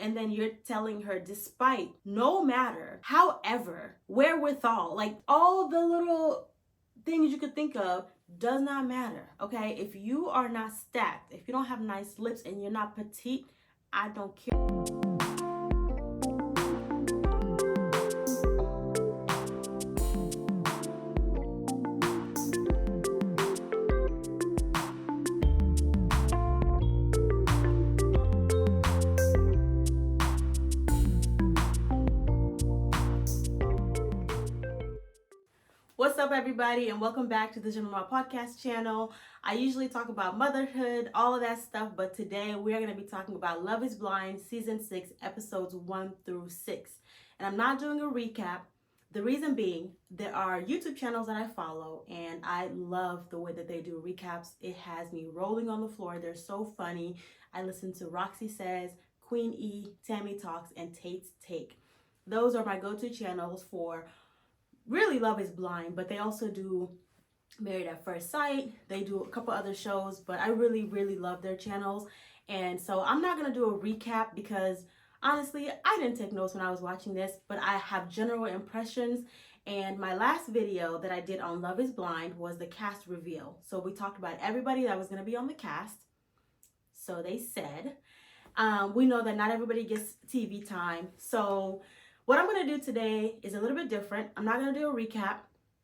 and then you're telling her despite, no matter, however, wherewithal, like all the little things you could think of does not matter, okay? If you are not stacked, if you don't have nice lips and you're not petite, I don't care. What's up, everybody, and welcome back to the General Podcast channel. I usually talk about motherhood, all of that stuff, but today we are going to be talking about Love is Blind Season 6, Episodes 1 through 6. And I'm not doing a recap. The reason being, there are YouTube channels that I follow, and I love the way that they do recaps. It has me rolling on the floor. They're so funny. I listen to Roxy Says, Queen E, Tammy Talks, and Tate's Take. Those are my go-to channels for really Love is Blind, but they also do Married at First Sight. They do a couple other shows, but I really love their channels. And so I'm not going to do a recap because honestly, I didn't take notes when I was watching this, but I have general impressions. And my last video that I did on Love is Blind was the cast reveal. So we talked about everybody that was going to be on the cast. So they said, we know that not everybody gets TV time. So what I'm going to do today is a little bit different. I'm not going to do a recap.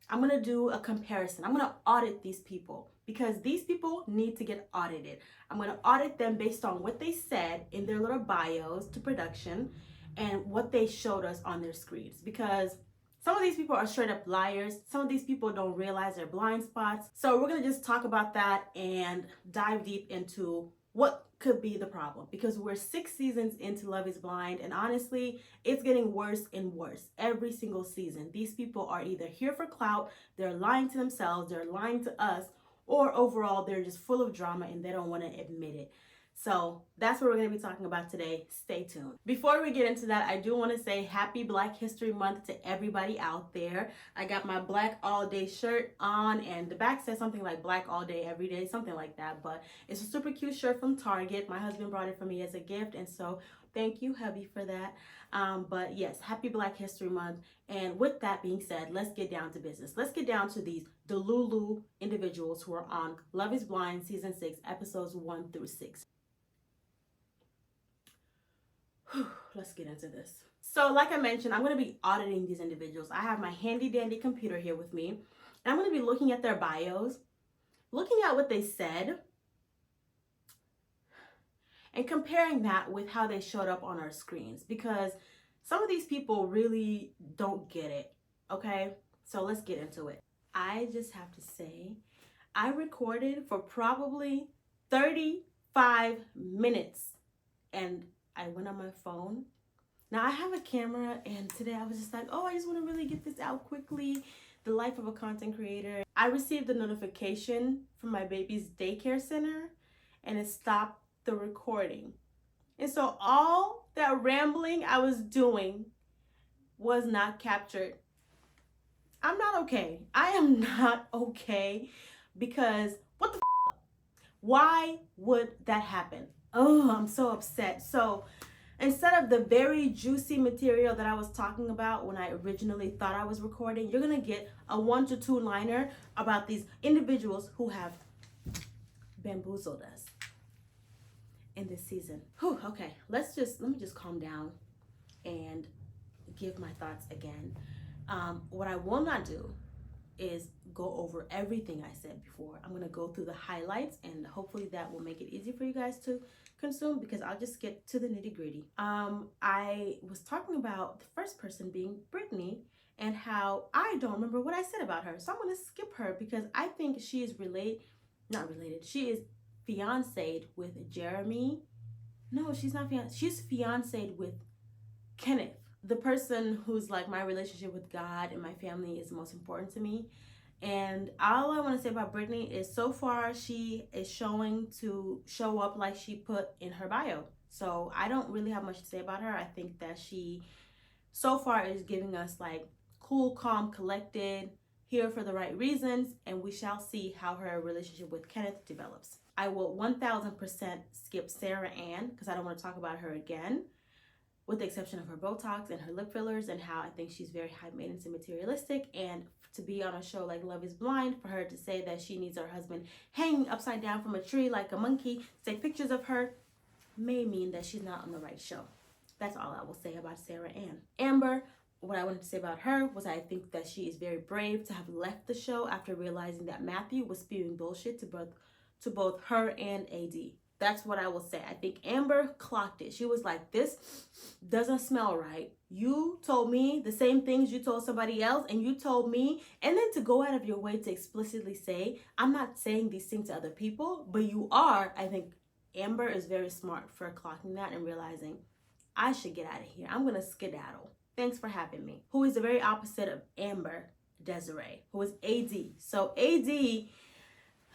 I'm going to do a comparison. I'm going to audit these people because these people need to get audited. I'm going to audit them based on what they said in their little bios to production and what they showed us on their screens, because some of these people are straight up liars. Some of these people don't realize their blind spots. So we're going to just talk about that and dive deep into what could be the problem, because we're 6 seasons into Love is Blind, and honestly, it's getting worse and worse every single season. These people are either here for clout, they're lying to themselves, they're lying to us, or overall, they're just full of drama and they don't want to admit it. So that's what we're going to be talking about today. Stay tuned. Before we get into that, I do want to say happy Black History Month to everybody out there. I got my Black All Day shirt on, and the back says something like Black All Day Every Day, something like that. But it's a super cute shirt from Target. My husband brought it for me as a gift, and so thank you, hubby, for that. But yes, happy Black History Month. And with that being said, let's get down to business. Let's get down to these Delulu individuals who are on Love is Blind Season 6, Episodes 1 through 6. Let's get into this. So like I mentioned, I'm going to be auditing these individuals. I have my handy dandy computer here with me, and I'm going to be looking at their bios, looking at what they said, and comparing that with how they showed up on our screens, because some of these people really don't get it, okay? So let's get into it. I just have to say, I recorded for probably 35 minutes, and I went on my phone. Now I have a camera, and today I was just like, oh, I just want to really get this out quickly. The life of a content creator. I received a notification from my baby's daycare center, and it stopped the recording. And so all that rambling I was doing was not captured. I'm not okay. I am not okay, because what the f***? Why would that happen? Oh, I'm so upset. So instead of the very juicy material that I was talking about when I originally thought I was recording, you're going to get a 1 to 2 liner about these individuals who have bamboozled us in this season. Whew, okay, let me just calm down and give my thoughts again. What I will not do is go over everything I said before. I'm going to go through the highlights, and hopefully that will make it easy for you guys to consume, because I'll just get to the nitty gritty. I was talking about the first person being Brittany, and how I don't remember what I said about her. So I'm going to skip her because I think she is not related. She is fiancéed with Jeremy. No, she's not fiancéed. She's fiancéed with Kenneth, the person who's like, my relationship with God and my family is most important to me. And all I want to say about Brittany is, so far she is showing to show up like she put in her bio. So I don't really have much to say about her. I think that she so far is giving us like cool, calm, collected, here for the right reasons, and we shall see how her relationship with Kenneth develops. I will 1000% skip Sarah Ann because I don't want to talk about her again. with the exception of her Botox and her lip fillers, and how I think she's very high maintenance and materialistic. And to be on a show like Love is Blind, for her to say that she needs her husband hanging upside down from a tree like a monkey to take pictures of her may mean that she's not on the right show. That's all I will say about Sarah Ann. Amber, what I wanted to say about her was I think that she is very brave to have left the show after realizing that Matthew was spewing bullshit to both her and AD. That's what I will say. I think Amber clocked it. She was like, this doesn't smell right. You told me the same things you told somebody else, and you told me, and then to go out of your way to explicitly say, I'm not saying these things to other people, but you are. I think Amber is very smart for clocking that and realizing, I should get out of here. I'm going to skedaddle. Thanks for having me. Who is the very opposite of Amber? Desiree, who is AD. So AD,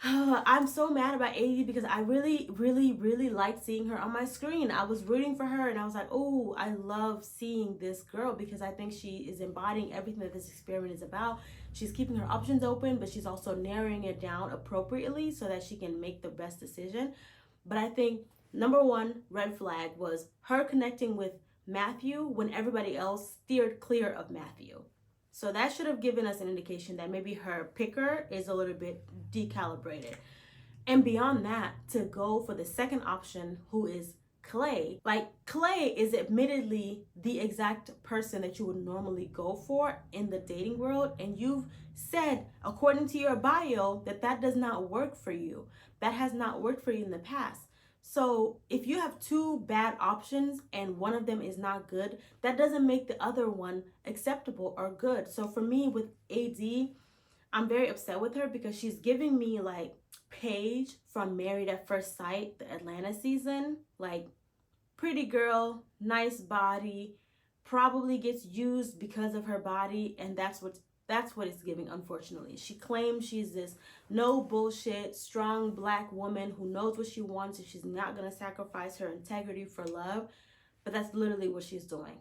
I'm so mad about AD because I really liked seeing her on my screen. I was rooting for her and I was like, oh, I love seeing this girl because I think she is embodying everything that this experiment is about. She's keeping her options open, but she's also narrowing it down appropriately so that she can make the best decision. But I think number one red flag was her connecting with Matthew when everybody else steered clear of Matthew. So that should have given us an indication that maybe her picker is a little bit decalibrated. And beyond that, to go for the second option, who is Clay. Like, Clay is admittedly the exact person that you would normally go for in the dating world. And you've said, according to your bio, that that does not work for you. That has not worked for you in the past. So if you have two bad options and one of them is not good, that doesn't make the other one acceptable or good. So for me with AD, I'm very upset with her because she's giving me like Paige from Married at First Sight, the Atlanta season. Like, pretty girl, nice body, probably gets used because of her body, and that's what it's giving, unfortunately. She claims she's this no bullshit, strong black woman who knows what she wants and she's not going to sacrifice her integrity for love. But that's literally what she's doing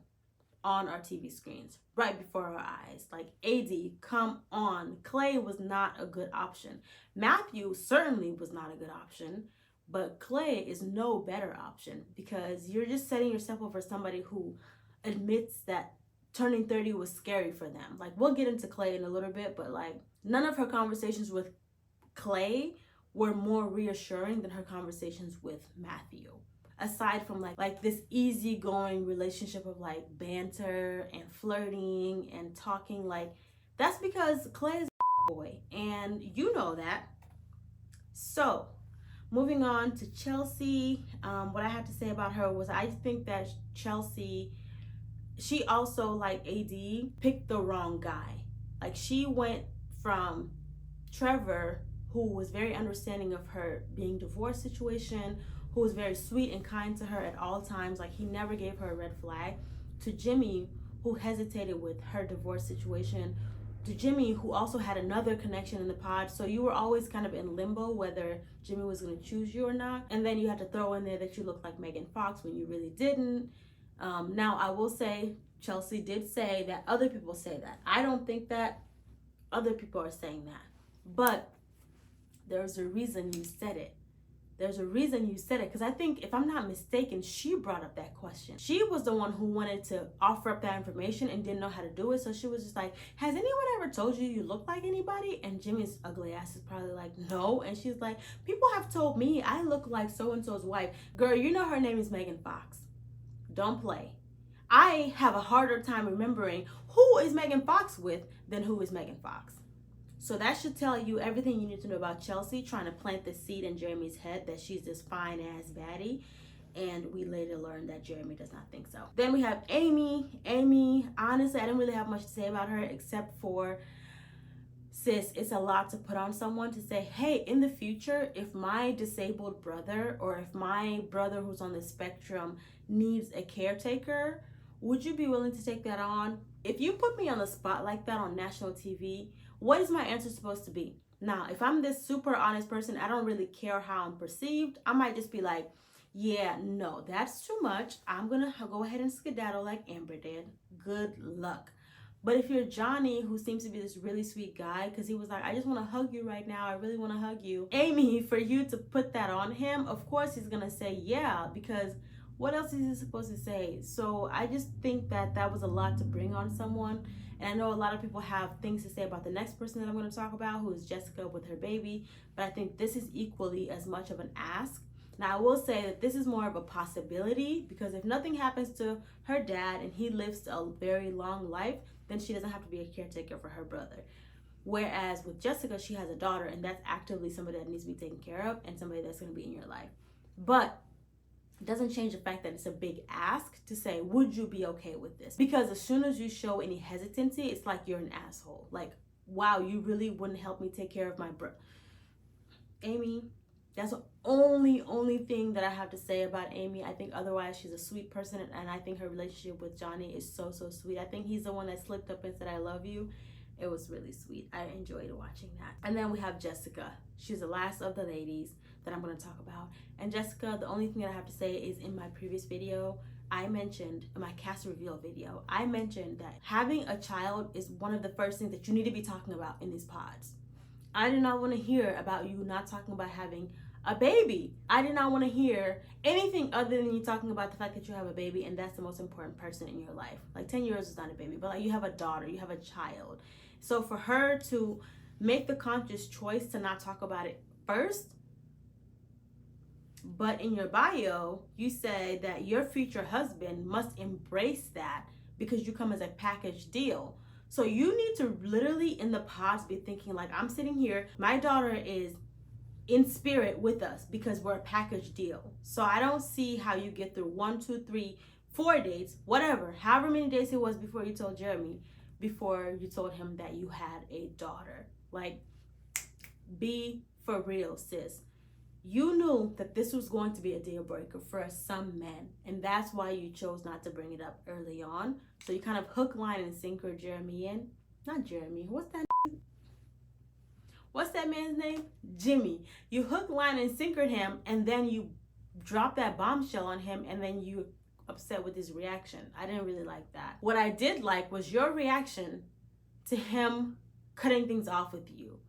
on our TV screens, right before our eyes. Like, AD, come on. Clay was not a good option. Matthew certainly was not a good option. But Clay is no better option because you're just setting yourself up for somebody who admits that turning 30 was scary for them. Like, we'll get into Clay in a little bit, but like, none of her conversations with Clay were more reassuring than her conversations with Matthew. Aside from like this easygoing relationship of like banter and flirting and talking, like, that's because Clay is a boy and you know that. So moving on to Chelsea, what I have to say about her was I think that Chelsea, she also, like AD, picked the wrong guy. Like, she went from Trevor, who was very understanding of her being divorced situation, who was very sweet and kind to her at all times, like he never gave her a red flag, to Jimmy, who hesitated with her divorce situation, to Jimmy, who also had another connection in the pod. So you were always kind of in limbo whether Jimmy was going to choose you or not. And then you had to throw in there that you looked like Megan Fox when you really didn't. Now, I will say, Chelsea did say that other people say that. I don't think that other people are saying that. But there's a reason you said it. There's a reason you said it. Because I think, if I'm not mistaken, she brought up that question. She was the one who wanted to offer up that information and didn't know how to do it. So she was just like, has anyone ever told you you look like anybody? And Jimmy's ugly ass is probably like, no. And she's like, people have told me I look like so-and-so's wife. Girl, you know her name is Megan Fox. Don't play. I have a harder time remembering who is Megan Fox with than who is Megan Fox. So that should tell you everything you need to know about Chelsea, trying to plant the seed in Jeremy's head that she's this fine ass baddie. And we later learned that Jeremy does not think so. Then we have Amy. Amy, honestly, I didn't really have much to say about her except for, sis, it's a lot to put on someone to say, hey, in the future, if my disabled brother or if my brother who's on the spectrum needs a caretaker, would you be willing to take that on? If you put me on the spot like that on national TV, what is my answer supposed to be? Now, if I'm this super honest person, I don't really care how I'm perceived. I might just be like, yeah, no, that's too much. I'm going to go ahead and skedaddle like Amber did. Good luck. But if you're Johnny, who seems to be this really sweet guy, because he was like, I just want to hug you right now. I really want to hug you. Amy, for you to put that on him, of course he's going to say, yeah, because What else is he supposed to say? So I just think that that was a lot to bring on someone. And I know a lot of people have things to say about the next person that I'm going to talk about, who is Jessica with her baby. But I think this is equally as much of an ask. Now, I will say that this is more of a possibility, because if nothing happens to her dad and he lives a very long life, then she doesn't have to be a caretaker for her brother. Whereas with Jessica, she has a daughter, and that's actively somebody that needs to be taken care of and somebody that's going to be in your life. But it doesn't change the fact that it's a big ask to say, would you be okay with this? Because as soon as you show any hesitancy, it's like you're an asshole. Like, wow, you really wouldn't help me take care of my brother. Amy, that's the only thing that I have to say about Amy. I think otherwise she's a sweet person, and I think her relationship with Johnny is so sweet. I think he's the one that slipped up and said, I love you. It was really sweet. I enjoyed watching that. And then we have Jessica. She's the last of the ladies that I'm going to talk about. And Jessica, the only thing that I have to say is, in my previous video, I mentioned, in my cast reveal video, I mentioned that having a child is one of the first things that you need to be talking about in these pods. I did not want to hear about you not talking about having a baby. I did not want to hear anything other than you talking about the fact that you have a baby, and that's the most important person in your life. Like, 10 years is not a baby, but like, you have a daughter, you have a child. So for her to make the conscious choice to not talk about it first, but in your bio, you say that your future husband must embrace that because you come as a package deal. So you need to literally in the pods be thinking like, I'm sitting here, my daughter is in spirit with us because we're a package deal. So I don't see how you get through 1, 2, 3, 4 dates, whatever, however many days it was before you told Jeremy, before you told him that you had a daughter. Like, be for real, sis. You knew that this was going to be a deal breaker for some men, and that's why you chose not to bring it up early on. So you kind of hook, line, and sinker Jeremy in. Not Jeremy. What's that man's name? Jimmy. You hook, line, and sinkered him, and then you drop that bombshell on him, and then you upset with his reaction. I didn't really like that. What I did like was your reaction to him cutting things off with you.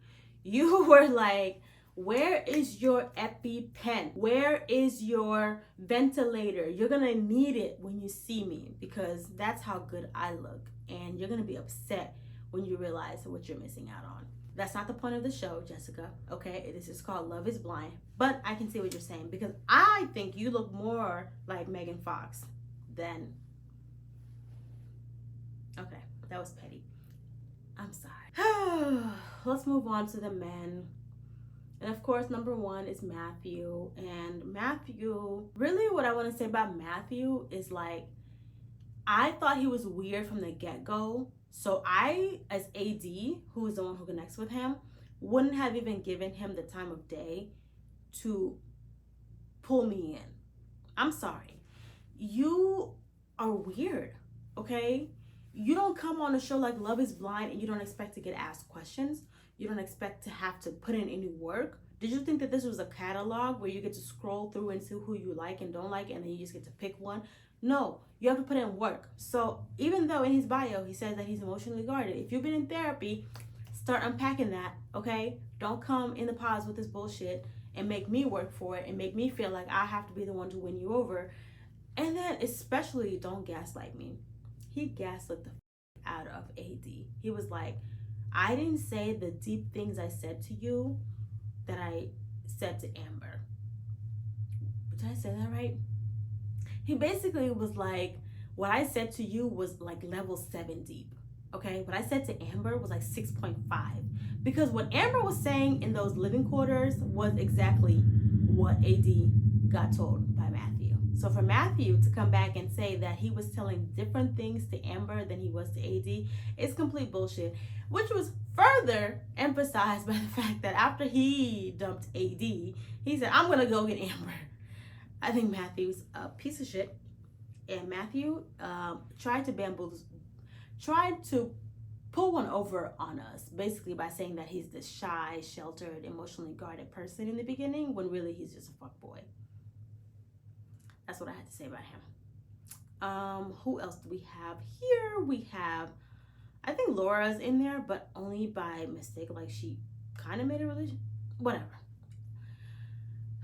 You were like, where is your EpiPen? Where is your ventilator? You're gonna need it when you see me, because that's how good I look. And you're gonna be upset when you realize what you're missing out on. That's not the point of the show, Jessica, okay? This is called Love is Blind. But I can see what you're saying, because I think you look more like Megan Fox than... Okay, that was petty. I'm sorry. Let's move on to the men. And of course, number one is Matthew. And Matthew, really what I want to say about Matthew is like, I thought he was weird from the get-go. So I, as AD, who is the one who connects with him, wouldn't have even given him the time of day to pull me in. I'm sorry. You are weird, okay? You don't come on a show like Love is Blind and you don't expect to get asked questions. You don't expect to have to put in any work. Did you think that this was a catalog where you get to scroll through and see who you like and don't like, and then you just get to pick one? No, you have to put in work. So even though in his bio he says that he's emotionally guarded, if you've been in therapy, start unpacking that, okay? Don't come in the pods with this bullshit and make me work for it and make me feel like I have to be the one to win you over. And then especially don't gaslight me. He gaslit the out of AD. He was like, I didn't say the deep things I said to you that I said to Amber. Did I say that right? He basically was like, what I said to you was like level 7 deep. Okay, what I said to Amber was like 6.5. Because what Amber was saying in those living quarters was exactly what AD got told by Matthew. So for Matthew to come back and say that he was telling different things to Amber than he was to AD is complete bullshit, which was further emphasized by the fact that after he dumped AD, he said, I'm gonna go get Amber. I think Matthew's a piece of shit, and Matthew tried to pull one over on us, basically by saying that he's this shy, sheltered, emotionally guarded person in the beginning, when really he's just a fuckboy. That's what I had to say about him. Who else do we have here? We have, I think Laura's in there, but only by mistake. Like, she kind of made a religion. Whatever.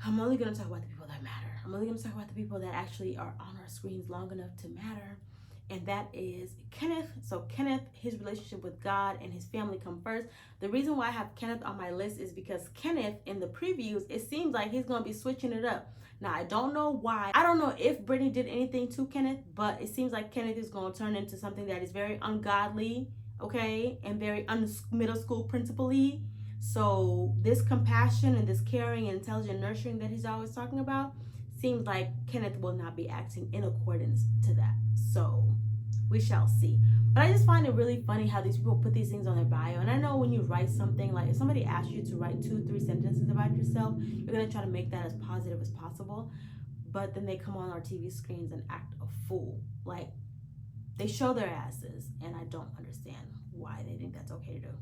I'm only gonna talk about the people that matter. I'm only going to talk about the people that actually are on our screens long enough to matter. And that is Kenneth. So Kenneth, his relationship with God and his family come first. The reason why I have Kenneth on my list is because Kenneth, in the previews, it seems like he's going to be switching it up. Now, I don't know why. I don't know if Brittany did anything to Kenneth, but it seems like Kenneth is going to turn into something that is very ungodly, okay, and very middle school principal-y. So this compassion and this caring and intelligent nurturing that he's always talking about seems like Kenneth will not be acting in accordance to that. So we shall see. But I just find it really funny how these people put these things on their bio. And I know when you write something, like if somebody asks you to write 2-3 sentences about yourself, you're going to try to make that as positive as possible. But then they come on our TV screens and act a fool. Like, they show their asses, and I don't understand why they think that's okay to do.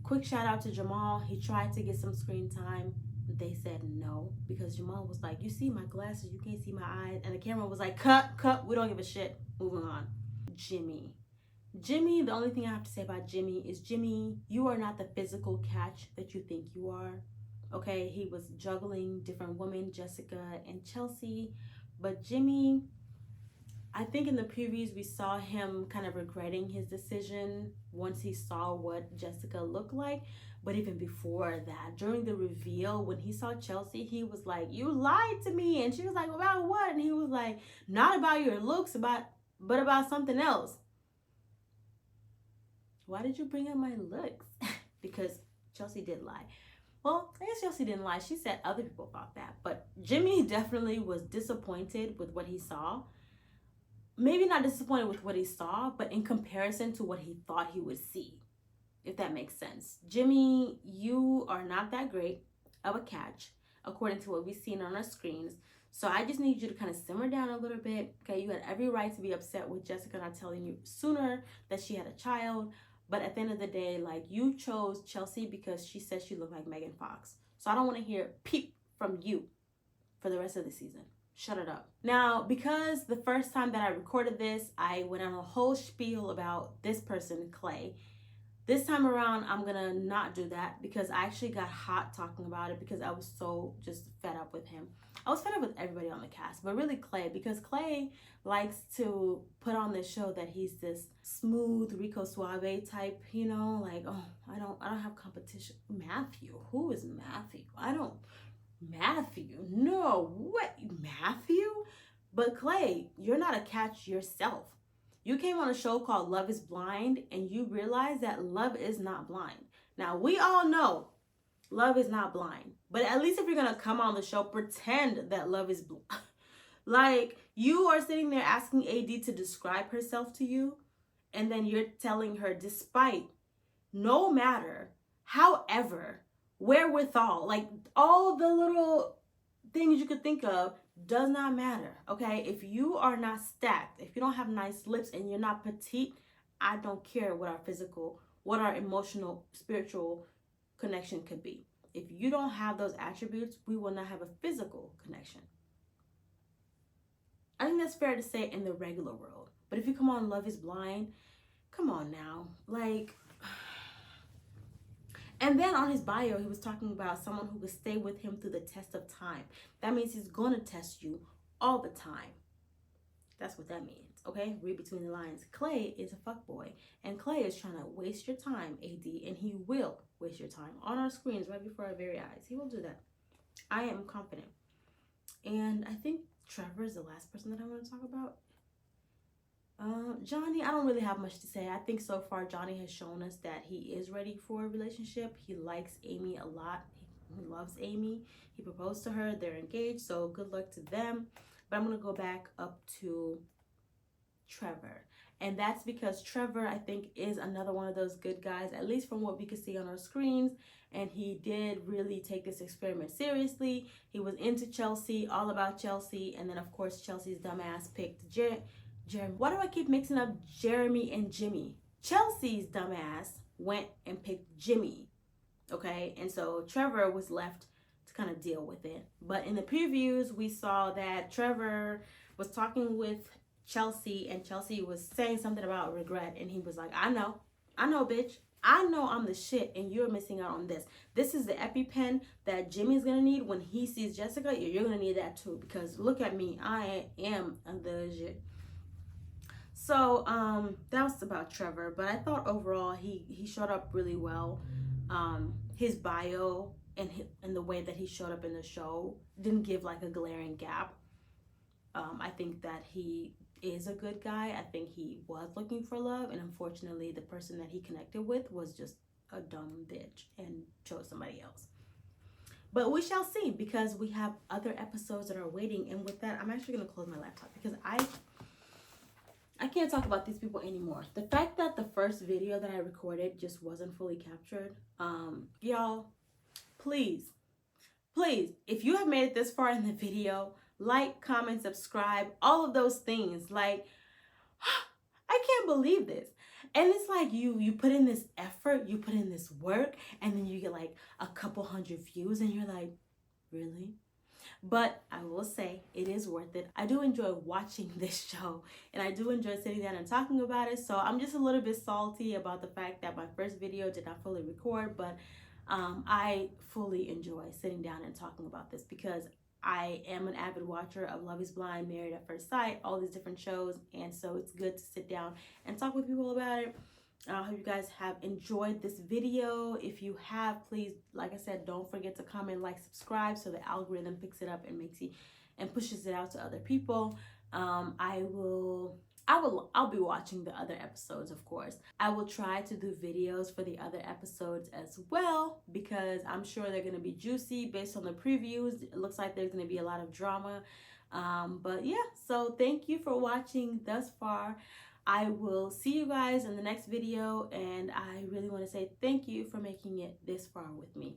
Quick shout out to Jamal. He tried to get some screen time. They said no, because Jamal was like, you see my glasses, you can't see my eyes. And the camera was like, cut, we don't give a shit. Moving on. Jimmy, the only thing I have to say about Jimmy is, Jimmy, you are not the physical catch that you think you are. Okay, he was juggling different women, Jessica and Chelsea. But Jimmy, I think in the previews we saw him kind of regretting his decision once he saw what Jessica looked like. But even before that, during the reveal, when he saw Chelsea, he was like, you lied to me. And she was like, about what? And he was like, not about your looks, but about something else. Why did you bring up my looks? Because Chelsea did lie. Well, I guess Chelsea didn't lie. She said other people thought that. But Jimmy definitely was disappointed with what he saw. Maybe not disappointed with what he saw, but in comparison to what he thought he would see, if that makes sense. Jimmy, you are not that great of a catch, according to what we've seen on our screens. So I just need you to kind of simmer down a little bit. Okay, you had every right to be upset with Jessica not telling you sooner that she had a child. But at the end of the day, like, you chose Chelsea because she said she looked like Megan Fox. So I don't want to hear peep from you for the rest of the season. Shut it up. Now, because the first time that I recorded this, I went on a whole spiel about this person, Clay. This time around, I'm gonna not do that because I actually got hot talking about it because I was so just fed up with him. I was fed up with everybody on the cast, but really Clay, because Clay likes to put on this show that he's this smooth Rico Suave type, you know, like, oh, I don't have competition. Matthew, who is Matthew? Matthew, no, what, Matthew? But Clay, you're not a catch yourself. You came on a show called Love is Blind, and you realize that love is not blind. Now, we all know love is not blind, but at least if you're gonna come on the show, pretend that love is blind. Like, you are sitting there asking AD to describe herself to you, and then you're telling her, despite, no matter, however, wherewithal, like all the little things you could think of, does not matter, okay? If you are not stacked, if you don't have nice lips and you're not petite, I don't care what our physical, what our emotional, spiritual connection could be. If you don't have those attributes, we will not have a physical connection. I think that's fair to say in the regular world. But if you come on Love is Blind, come on now, like. And then on his bio, he was talking about someone who would stay with him through the test of time. That means he's going to test you all the time. That's what that means, okay? Read between the lines. Clay is a fuckboy, and Clay is trying to waste your time, AD, and he will waste your time on our screens right before our very eyes. He will do that. I am confident. And I think Trevor is the last person that I want to talk about. Johnny, I don't really have much to say. I think so far Johnny has shown us that he is ready for a relationship. He likes Amy a lot. He loves Amy. He proposed to her. They're engaged, so good luck to them. But I'm going to go back up to Trevor. And that's because Trevor, I think, is another one of those good guys, at least from what we could see on our screens. And he did really take this experiment seriously. He was into Chelsea, all about Chelsea. And then, of course, Chelsea's dumbass picked Jeremy. Why do I keep mixing up Jeremy and Jimmy? Chelsea's dumbass went and picked Jimmy, okay? And so Trevor was left to kind of deal with it. But in the previews, we saw that Trevor was talking with Chelsea, and Chelsea was saying something about regret, and he was like, I know, bitch. I know I'm the shit and you're missing out on this. This is the EpiPen that Jimmy's gonna need when he sees Jessica. You're gonna need that too, because look at me, I am the shit. So that was about Trevor, but I thought overall he showed up really well. His bio and the way that he showed up in the show didn't give like a glaring gap. I think that he is a good guy. I think he was looking for love, and unfortunately, the person that he connected with was just a dumb bitch and chose somebody else. But we shall see, because we have other episodes that are waiting. And with that, I'm actually gonna close my laptop because I can't talk about these people anymore. The fact that the first video that I recorded just wasn't fully captured, y'all, please, if you have made it this far in the video, like, comment, subscribe, all of those things. Like, I can't believe this. And it's like you put in this effort, you put in this work, and then you get like a couple hundred views, and you're like, really? But I will say it is worth it. I do enjoy watching this show, and I do enjoy sitting down and talking about it. So I'm just a little bit salty about the fact that my first video did not fully record, but I fully enjoy sitting down and talking about this, because I am an avid watcher of Love is Blind, Married at First Sight, all these different shows, and so it's good to sit down and talk with people about it. I hope you guys have enjoyed this video. If you have, please, like I said, don't forget to comment, like, subscribe, so the algorithm picks it up and makes it and pushes it out to other people. I'll be watching the other episodes, of course. I will try to do videos for the other episodes as well, because I'm sure they're going to be juicy based on the previews. It looks like there's going to be a lot of drama. But yeah, so thank you for watching thus far. I will see you guys in the next video, and I really want to say thank you for making it this far with me.